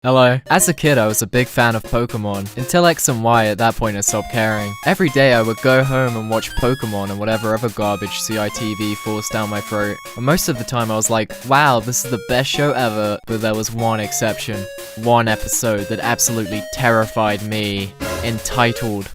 Hello. As a kid, I was a big fan of Pokémon. Until X and Y, at that point I stopped caring. Every day I would go home and watch Pokémon and whatever other garbage CITV forced down my throat. And most of the time I was like, wow, this is the best show ever. But there was one exception. One episode that absolutely terrified me. Entitled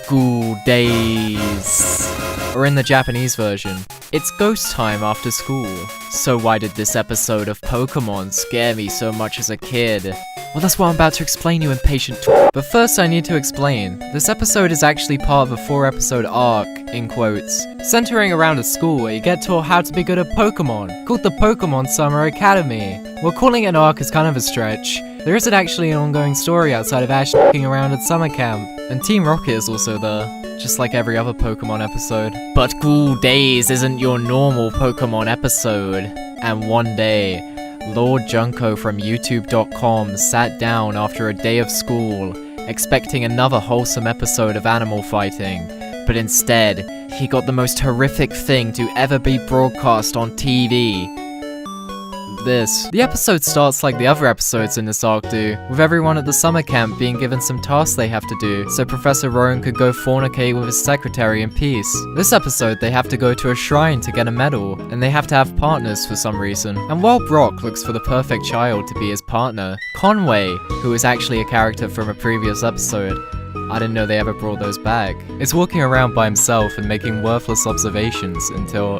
School Days. Or in the Japanese version, it's ghost time after school. So why did this episode of Pokémon scare me so much as a kid? Well, that's what I'm about to explain, you impatient But first I need to explain. This episode is actually part of a 4-episode arc, in quotes, centering around a school where you get taught how to be good at Pokémon, called the Pokémon Summer Academy. While calling it an arc is kind of a stretch, there isn't actually an ongoing story outside of Ash f***ing around at summer camp, and Team Rocket is also there, just like every other Pokémon episode. But School Days isn't your normal Pokémon episode, and one day, Lord Junko from YouTube.com sat down after a day of school, expecting another wholesome episode of animal fighting, but instead, he got the most horrific thing to ever be broadcast on TV. This. The episode starts like the other episodes in this arc do, with everyone at the summer camp being given some tasks they have to do, so Professor Rowan could go fornicate with his secretary in peace. This episode they have to go to a shrine to get a medal, and they have to have partners for some reason. And while Brock looks for the perfect child to be his partner, Conway, who is actually a character from a previous episode, I didn't know they ever brought those back, is walking around by himself and making worthless observations until...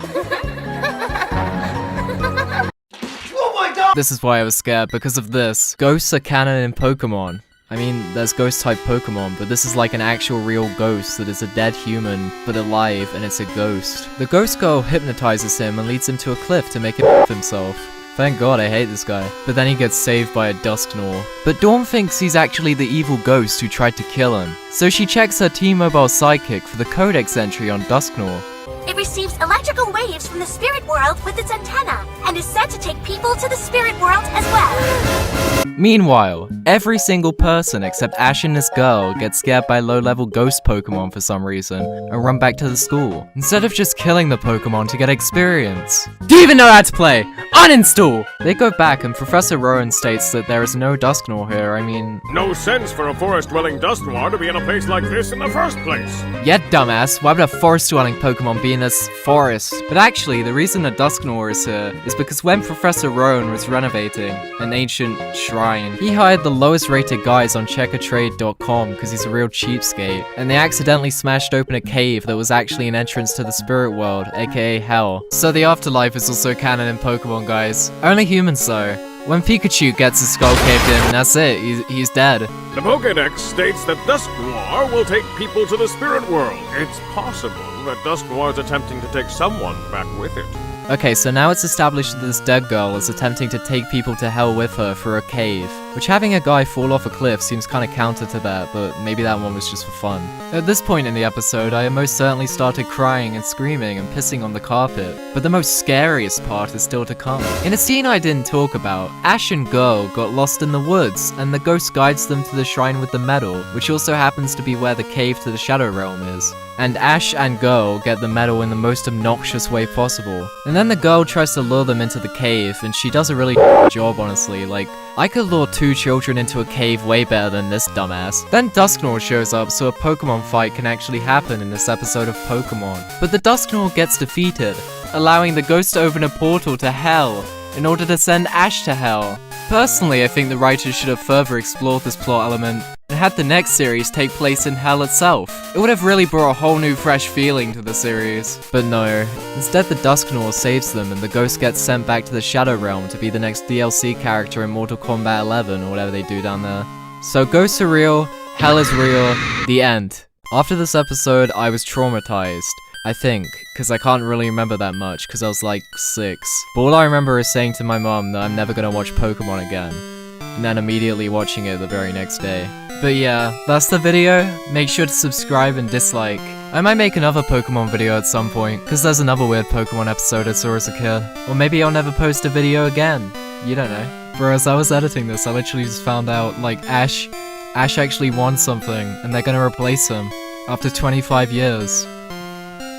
This is why I was scared, because of this. Ghosts are canon in Pokémon. I mean, there's ghost-type Pokémon, but this is like an actual real ghost that is a dead human, but alive, and it's a ghost. The ghost girl hypnotizes him and leads him to a cliff to make him f*** himself. Thank God I hate this guy. But then he gets saved by a Dusknoir. But Dawn thinks he's actually the evil ghost who tried to kill him. So she checks her T-Mobile sidekick for the codex entry on Dusknoir. It receives electrical waves from the spirit world with its antenna, and is said to take people to the spirit world as well. Meanwhile, every single person except Ash and this girl gets scared by low-level ghost Pokemon for some reason, and run back to the school, instead of just killing the Pokemon to get experience. Do you even know how to play? Uninstall! They go back and Professor Rowan states that there is no Dusknoir here, I mean... No sense for a forest-dwelling Dusknoir to be in a place like this in the first place! Yeah, dumbass, why would a forest-dwelling Pokemon be in this forest? But actually, the reason a Dusknoir is here is because when Professor Rowan was renovating an ancient shrine, he hired the lowest-rated guys on checkertrade.com because he's a real cheapskate, and they accidentally smashed open a cave that was actually an entrance to the spirit world, aka Hell. So the afterlife is also canon in Pokemon, guys. Only humans though. When Pikachu gets his skull caved in, that's it, he's dead. The Pokédex states that Dusknoir will take people to the spirit world. It's possible that Dusknoir is attempting to take someone back with it. Okay, so now it's established that this dead girl is attempting to take people to hell with her through a cave, which having a guy fall off a cliff seems kinda counter to that, but maybe that one was just for fun. At this point in the episode, I most certainly started crying and screaming and pissing on the carpet, but the most scariest part is still to come. In a scene I didn't talk about, Ash and Girl got lost in the woods, and the ghost guides them to the shrine with the medal, which also happens to be where the cave to the Shadow Realm is. And Ash and Girl get the medal in the most obnoxious way possible. And then the girl tries to lure them into the cave, and she does a really job, honestly. Like, I could lure 2 children into a cave way better than this dumbass. Then Dusknoir shows up so a Pokemon fight can actually happen in this episode of Pokemon. But the Dusknoir gets defeated, allowing the ghost to open a portal to Hell in order to send Ash to Hell. Personally, I think the writers should have further explored this plot element and had the next series take place in Hell itself. It would have really brought a whole new fresh feeling to the series. But no, instead the Dusknoir saves them and the ghost gets sent back to the Shadow Realm to be the next DLC character in Mortal Kombat 11 or whatever they do down there. So ghosts are real, Hell is real, the end. After this episode, I was traumatized. I think, because I can't really remember that much, because I was like 6. But all I remember is saying to my mom that I'm never gonna watch Pokemon again, and then immediately watching it the very next day. But yeah, that's the video. Make sure to subscribe and dislike. I might make another Pokemon video at some point, because there's another weird Pokemon episode I saw as a kid. Or maybe I'll never post a video again. You don't know. Bro, as I was editing this, I literally just found out, like, Ash actually won something, and they're gonna replace him after 25 years.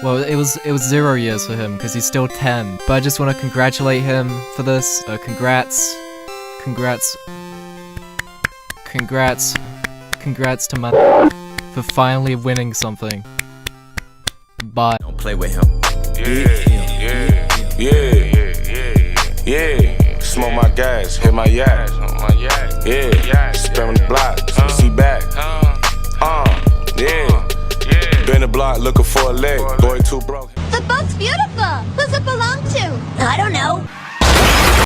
Well, it was 0 years for him, because he's still 10. But I just want to congratulate him for this. Congrats. Congrats. Congrats to my for finally winning something. Bye. Don't play with him. Yeah. Smoke my gas, hit my yak. Yeah. Spam the block, see back. Yeah. Been the block looking for a leg. Boy too broke. The boat's beautiful. Who's it belong to? I don't know.